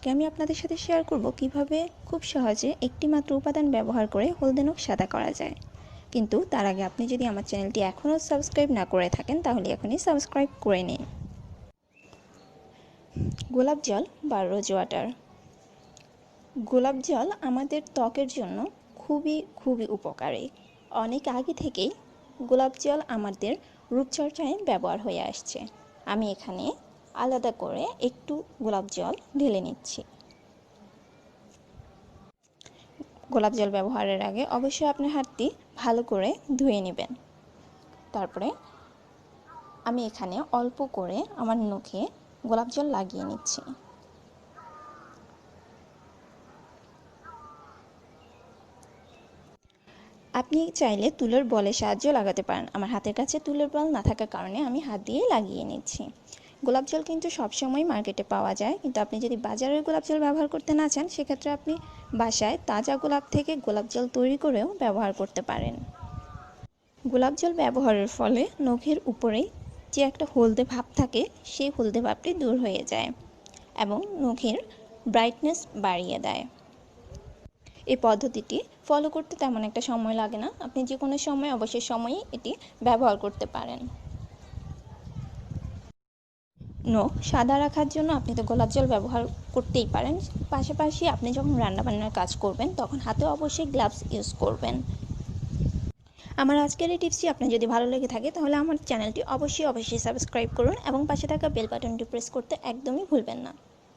আজকে আমি আপনাদের সাথে শেয়ার করব কিভাবে খুব সহজে একটি মাত্র উপাদান ব্যবহার করে হলদে নখ সাদা করা যায়। কিন্তু তার আগে আপনি যদি আমার চ্যানেলটি এখনও সাবস্ক্রাইব না করে থাকেন তাহলে এখনই সাবস্ক্রাইব করে নিন। গোলাপ জল বা রোজ ওয়াটার। গোলাপ জল আমাদের ত্বকের জন্য খুবই উপকারী। অনেক আগে থেকেই গোলাপ জল আমাদের রূপচর্চায় ব্যবহার হয়ে আসছে। আমি এখানে আলাদা করে একটু গোলাপ জল ঢেলে নিচ্ছি। গোলাপ জল ব্যবহারের আগে অবশ্যই আপনার হাতটি ভালো করে ধুয়ে নেবেন। তারপরে আমি এখানে অল্প করে আমার নখে গোলাপ জল লাগিয়ে নিচ্ছি। আপনি চাইলে তুলোর বলের সাহায্য লাগাতে পারেন। আমার হাতের কাছে তুলোর বল না থাকার কারণে আমি হাত দিয়ে লাগিয়ে নিচ্ছি। গোলাপ জল কিন্তু সবসময় মার্কেটে পাওয়া যায়, কিন্তু আপনি যদি বাজারের গোলাপ জল ব্যবহার করতে না চান সেক্ষেত্রে আপনি বাসায় তাজা গোলাপ থেকে গোলাপ জল তৈরি করেও ব্যবহার করতে পারেন। গোলাপ জল ব্যবহারের ফলে নখের উপরেই যে একটা হলদে ভাব থাকে সেই হলদে ভাবটি দূর হয়ে যায় এবং নখের ব্রাইটনেস বাড়িয়ে দেয়। এই পদ্ধতিটি ফলো করতে তেমন একটা সময় লাগে না। আপনি যে কোনো সময় অবসর সময়ে এটি ব্যবহার করতে পারেন। নখ সাদা রাখার জন্য আপনি তো গোলাপ জল ব্যবহার করতেই পারেন। পাশাপাশি আপনি যখন রান্নাবান্নার কাজ করবেন তখন হাতে অবশ্যই গ্লাভস ইউজ করবেন। আমার আজকের এই টিপসটি আপনার যদি ভালো লেগে থাকে তাহলে আমার চ্যানেলটি অবশ্যই সাবস্ক্রাইব করুন এবং পাশে থাকা বেল বাটনটি প্রেস করতে একদমই ভুলবেন না।